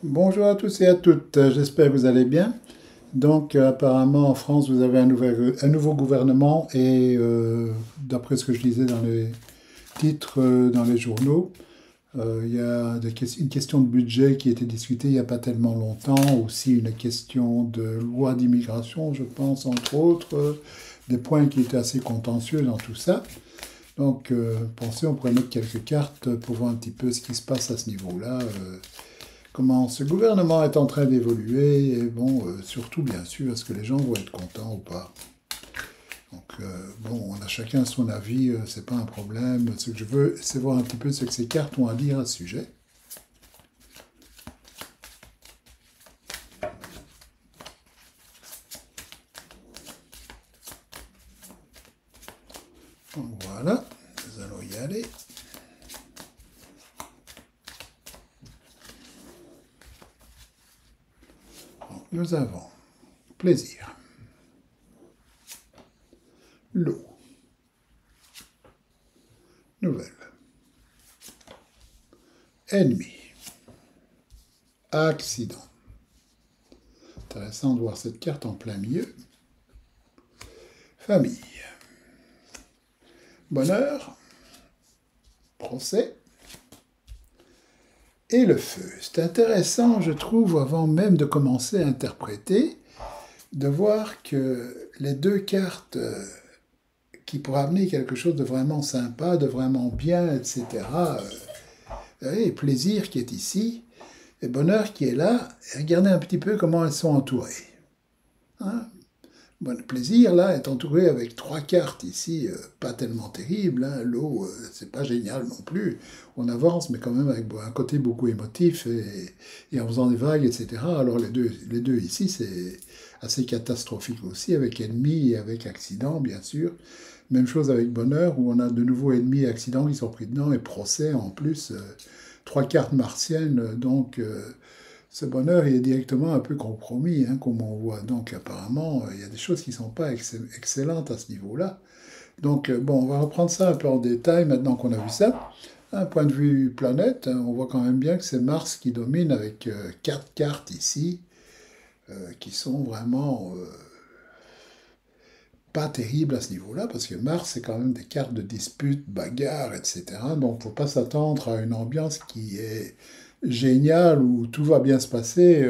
Bonjour à tous et à toutes, j'espère que vous allez bien. Donc apparemment en France vous avez un nouveau gouvernement et d'après ce que je lisais dans les titres dans les journaux, il y a une question de budget qui a été discutée il n'y a pas tellement longtemps, aussi une question de loi d'immigration je pense entre autres, des points qui étaient assez contentieux dans tout ça. Donc pensez on pourrait mettre quelques cartes pour voir un petit peu ce qui se passe à ce niveau-là. Comment ce gouvernement est en train d'évoluer et bon, surtout bien sûr, est-ce que les gens vont être contents ou pas. Donc bon, on a chacun son avis, c'est pas un problème. Ce que je veux, c'est voir un petit peu ce que ces cartes ont à dire à ce sujet. Donc voilà, nous allons y aller. Donc, nous avons plaisir, l'eau, nouvelle, ennemi, accident. Intéressant de voir cette carte en plein milieu. Famille, bonheur, procès, et le feu. C'est intéressant, je trouve, avant même de commencer à interpréter, de voir que les deux cartes qui pourraient amener quelque chose de vraiment sympa, de vraiment bien, etc., et plaisir qui est ici, et bonheur qui est là, et regardez un petit peu comment elles sont entourées. Hein. Bon, plaisir, là, est entouré avec trois cartes ici, pas tellement terribles. Hein. L'eau, c'est pas génial non plus. On avance, mais quand même avec un côté beaucoup émotif et en faisant des vagues, etc. Alors les deux ici, c'est assez catastrophique aussi, avec ennemi et avec accident, bien sûr. Même chose avec bonheur, où on a de nouveaux ennemis et accidents qui sont pris dedans, et procès en plus. Trois cartes martiennes, donc ce bonheur il est directement un peu compromis, hein, comme on voit. Donc apparemment, il y a des choses qui ne sont pas excellentes à ce niveau-là. Donc bon, on va reprendre ça un peu en détail maintenant qu'on a vu ça. Un point de vue planète, hein, on voit quand même bien que c'est Mars qui domine avec quatre cartes ici, qui sont vraiment pas terribles à ce niveau-là, parce que Mars, c'est quand même des cartes de dispute, bagarre, etc. Donc il ne faut pas s'attendre à une ambiance qui est géniale, où tout va bien se passer.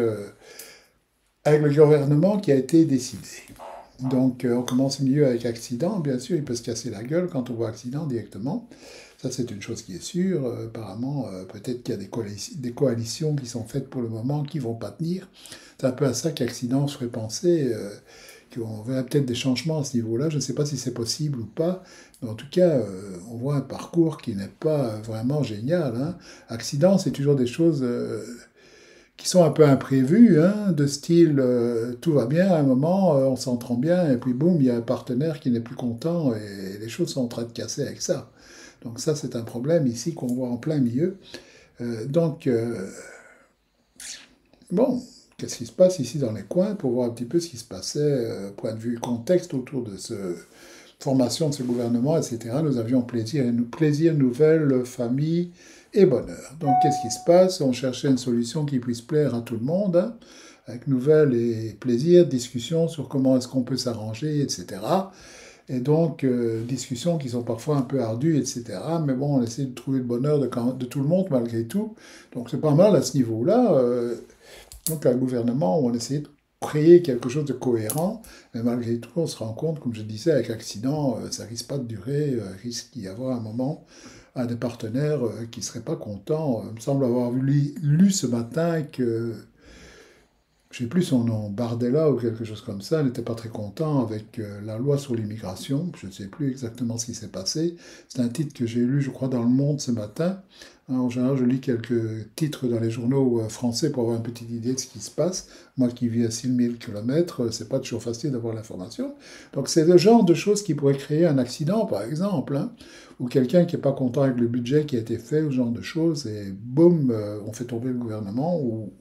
Avec le gouvernement qui a été décidé. Donc, on commence mieux avec accident. Bien sûr, il peut se casser la gueule quand on voit accident directement. Ça, c'est une chose qui est sûre. Apparemment, peut-être qu'il y a des coalitions qui sont faites pour le moment qui ne vont pas tenir. C'est un peu à ça qu'accident se ferait penser. Qu'on verra peut-être des changements à ce niveau-là. Je ne sais pas si c'est possible ou pas. Mais en tout cas, on voit un parcours qui n'est pas vraiment génial. Hein. Accident, c'est toujours des choses qui sont un peu imprévus, hein, de style tout va bien à un moment, on s'entend bien, et puis boum, il y a un partenaire qui n'est plus content et les choses sont en train de casser avec ça. Donc ça, c'est un problème ici qu'on voit en plein milieu. Donc, bon, qu'est-ce qui se passe ici dans les coins pour voir un petit peu ce qui se passait, point de vue contexte autour de cette formation de ce gouvernement, etc. Nous avions plaisir, nouvelles, famille et bonheur. Donc qu'est-ce qui se passe? On cherchait une solution qui puisse plaire à tout le monde, hein, avec nouvelles et plaisir, discussions sur comment est-ce qu'on peut s'arranger, etc. Et donc, discussions qui sont parfois un peu ardues, etc. Mais bon, on essaie de trouver le bonheur de tout le monde malgré tout. Donc c'est pas mal à ce niveau-là. Donc un gouvernement où on essaie de créer quelque chose de cohérent, mais malgré tout, on se rend compte, comme je disais, avec l'accident, ça risque pas de durer, risque d'y avoir un moment un des partenaires qui ne serait pas content. Il me semble avoir lu ce matin que je ne sais plus son nom, Bardella ou quelque chose comme ça, n'était pas très content avec la loi sur l'immigration. Je ne sais plus exactement ce qui s'est passé. C'est un titre que j'ai lu, je crois, dans Le Monde ce matin. Hein, en général, je lis quelques titres dans les journaux français pour avoir une petite idée de ce qui se passe. Moi qui vis à 6000 km, c'est pas toujours facile d'avoir l'information. Donc c'est le genre de choses qui pourraient créer un accident, par exemple, hein, ou quelqu'un qui n'est pas content avec le budget qui a été fait, ou ce genre de choses, et boum, on fait tomber le gouvernement, ou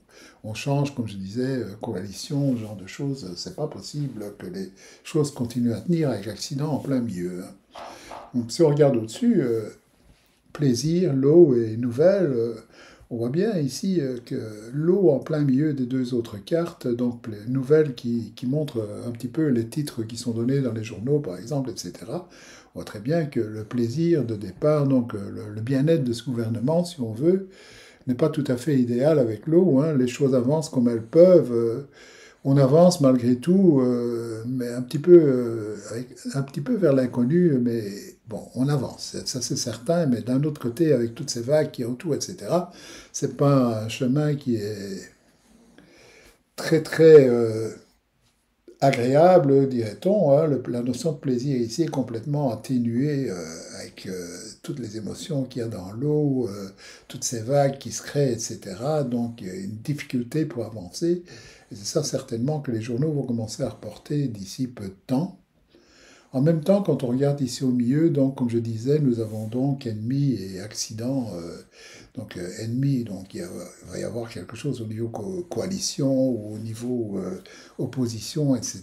on change, comme je disais, coalition, ce genre de choses. C'est pas possible que les choses continuent à tenir avec l'accident en plein milieu. Hein. Donc, si on regarde au-dessus, plaisir, l'eau et nouvelles, On voit bien ici que l'eau en plein milieu des deux autres cartes, donc les nouvelles qui montrent un petit peu les titres qui sont donnés dans les journaux, par exemple, etc. On voit très bien que le plaisir de départ, donc le bien-être de ce gouvernement, si on veut, n'est pas tout à fait idéal avec l'eau, hein. Les choses avancent comme elles peuvent. On avance malgré tout, mais un petit peu vers l'inconnu, mais bon, on avance, ça c'est certain, mais d'un autre côté, avec toutes ces vagues qui entourent, etc., c'est pas un chemin qui est très très agréable, dirait-on, hein. La notion de plaisir ici est complètement atténuée avec toutes les émotions qu'il y a dans l'eau, toutes ces vagues qui se créent, etc. Donc il y a une difficulté pour avancer. Et c'est ça certainement que les journaux vont commencer à reporter d'ici peu de temps. En même temps, quand on regarde ici au milieu, donc comme je disais, nous avons donc ennemi et accident. Donc ennemi, donc va y avoir quelque chose au niveau coalition ou au niveau opposition, etc.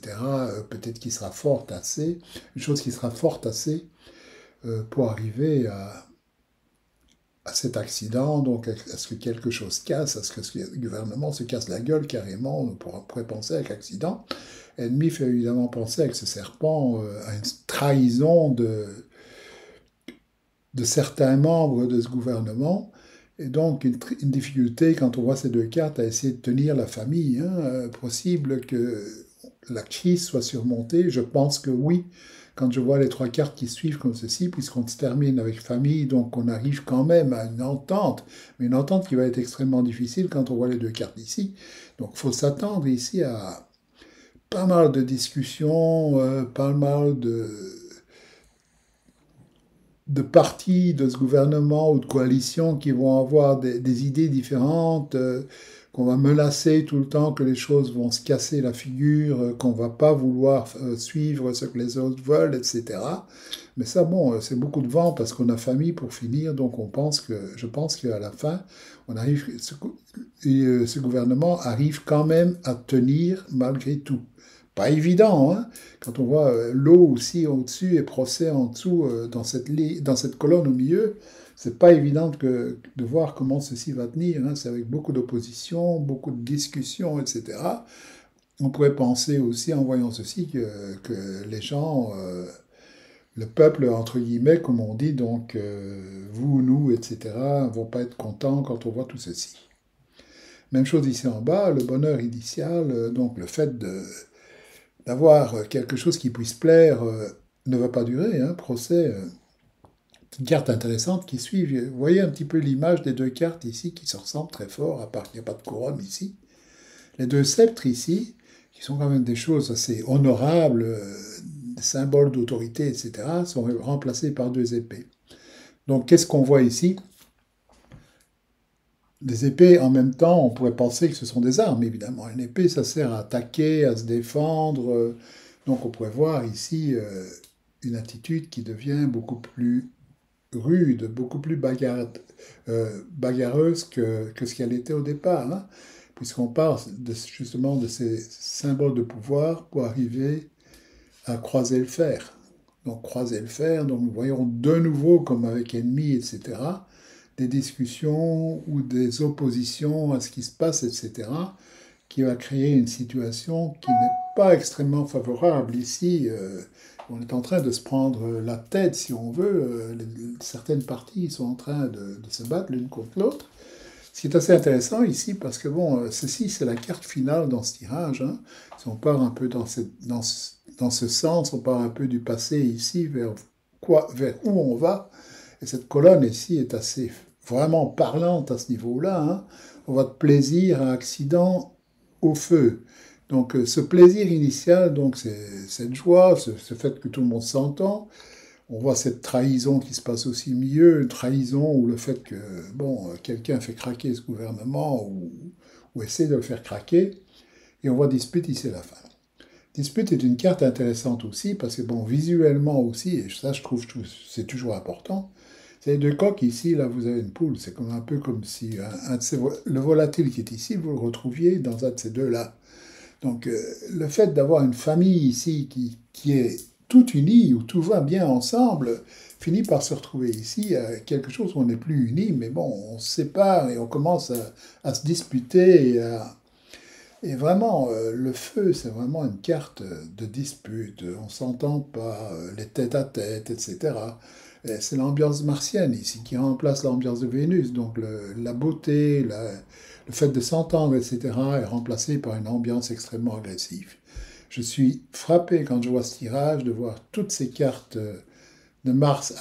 Peut-être qui sera forte assez, une chose qui sera forte assez pour arriver à cet accident, donc à ce que quelque chose casse, à ce que le gouvernement se casse la gueule carrément, on pourrait penser avec accident. Ennemi fait évidemment penser avec ce serpent à une trahison de certains membres de ce gouvernement, et donc une difficulté quand on voit ces deux cartes à essayer de tenir la famille, hein, possible que la crise soit surmontée. Je pense que oui, quand je vois les trois cartes qui suivent comme ceci, puisqu'on se termine avec famille, donc on arrive quand même à une entente, mais une entente qui va être extrêmement difficile quand on voit les deux cartes ici. Donc il faut s'attendre ici à pas mal de discussions, pas mal de partis de ce gouvernement ou de coalition qui vont avoir des idées différentes, qu'on va menacer tout le temps, que les choses vont se casser la figure, qu'on va pas vouloir suivre ce que les autres veulent, etc. Mais ça, bon, c'est beaucoup de vent parce qu'on a famille pour finir, donc je pense qu'à la fin, ce gouvernement arrive quand même à tenir malgré tout. Pas évident, hein? Quand on voit l'eau aussi au-dessus et procès en dessous dans cette colonne au milieu, c'est pas évident de voir comment ceci va tenir, hein. C'est avec beaucoup d'opposition, beaucoup de discussions, etc. On pourrait penser aussi en voyant ceci que les gens, le peuple, entre guillemets, comme on dit, donc vous, nous, etc., vont pas être contents quand on voit tout ceci. Même chose ici en bas, le bonheur initial, donc le fait d'avoir quelque chose qui puisse plaire ne va pas durer, hein. Procès, une carte intéressante qui suit. Vous voyez un petit peu l'image des deux cartes ici qui se ressemblent très fort, à part qu'il n'y a pas de couronne ici. Les deux sceptres ici, qui sont quand même des choses assez honorables, des symboles d'autorité, etc., sont remplacés par deux épées. Donc qu'est-ce qu'on voit ici? Des épées, en même temps, on pourrait penser que ce sont des armes, évidemment. Une épée, ça sert à attaquer, à se défendre. Donc on pourrait voir ici une attitude qui devient beaucoup plus rude, beaucoup plus bagarreuse que ce qu'elle était au départ, hein, puisqu'on parle justement de ces symboles de pouvoir pour arriver à croiser le fer. Donc croiser le fer, donc nous voyons de nouveau, comme avec ennemi, etc., des discussions ou des oppositions à ce qui se passe, etc., qui va créer une situation qui n'est pas extrêmement favorable. Ici, on est en train de se prendre la tête, si on veut. Certaines parties sont en train de se battre l'une contre l'autre. Ce qui est assez intéressant ici, parce que bon, ceci, c'est la carte finale dans ce tirage, hein. Si on part un peu dans ce sens, on part un peu du passé ici, vers où on va. Et cette colonne ici est assez vraiment parlante à ce niveau-là, hein. On va de plaisir à accident au feu. Donc ce plaisir initial, donc c'est cette joie, ce fait que tout le monde s'entend. On voit cette trahison qui se passe aussi mieux, une trahison ou le fait que bon, quelqu'un fait craquer ce gouvernement ou essaie de le faire craquer. Et on voit dispute ici à la fin. Dispute est une carte intéressante aussi parce que bon, visuellement aussi, et ça je trouve c'est toujours important. C'est les deux coques ici, là vous avez une poule, c'est comme un peu comme si le volatile qui est ici, vous le retrouviez dans un de ces deux-là. Donc le fait d'avoir une famille ici qui est toute unie, où tout va bien ensemble, finit par se retrouver ici à quelque chose où on n'est plus unis, mais bon, on se sépare et on commence à se disputer et vraiment, le feu, c'est vraiment une carte de dispute. On s'entend pas, les tête-à-tête, etc. Et c'est l'ambiance martienne ici qui remplace l'ambiance de Vénus. Donc la beauté, le fait de s'entendre, etc. est remplacé par une ambiance extrêmement agressive. Je suis frappé quand je vois ce tirage de voir toutes ces cartes de Mars,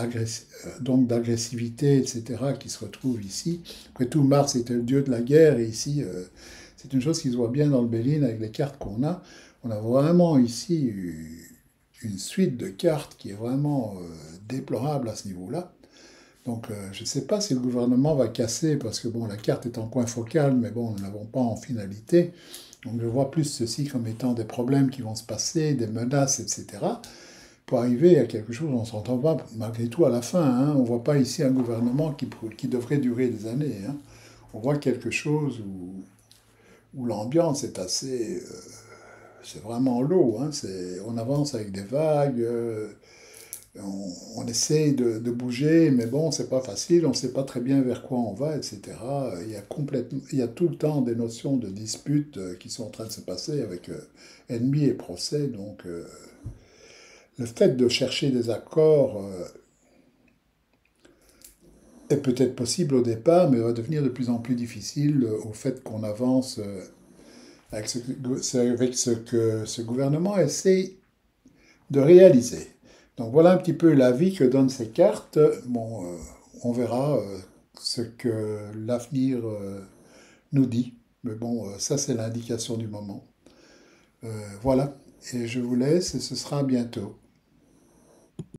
donc d'agressivité, etc., qui se retrouvent ici. Après tout, Mars était le dieu de la guerre, et ici, c'est une chose qui se voit bien dans le Béline avec les cartes qu'on a. On a vraiment ici une suite de cartes qui est vraiment déplorable à ce niveau-là. Donc, je ne sais pas si le gouvernement va casser, parce que bon, la carte est en point focal, mais bon, nous ne l'avons pas en finalité. Donc, je vois plus ceci comme étant des problèmes qui vont se passer, des menaces, etc. Pour arriver à quelque chose, on ne s'entend pas malgré tout à la fin. Hein. On ne voit pas ici un gouvernement qui devrait durer des années. Hein. On voit quelque chose où l'ambiance est assez... c'est vraiment l'eau. Hein. On avance avec des vagues, on essaie de bouger, mais bon, c'est pas facile, on ne sait pas très bien vers quoi on va, etc. Il y a tout le temps des notions de disputes qui sont en train de se passer avec ennemis et procès. Donc, le fait de chercher des accords est peut-être possible au départ, mais va devenir de plus en plus difficile au fait qu'on avance avec avec ce que ce gouvernement essaie de réaliser. Donc voilà un petit peu l'avis que donnent ces cartes. Bon, on verra ce que l'avenir nous dit. Mais bon, ça c'est l'indication du moment. Voilà, et je vous laisse et ce sera bientôt.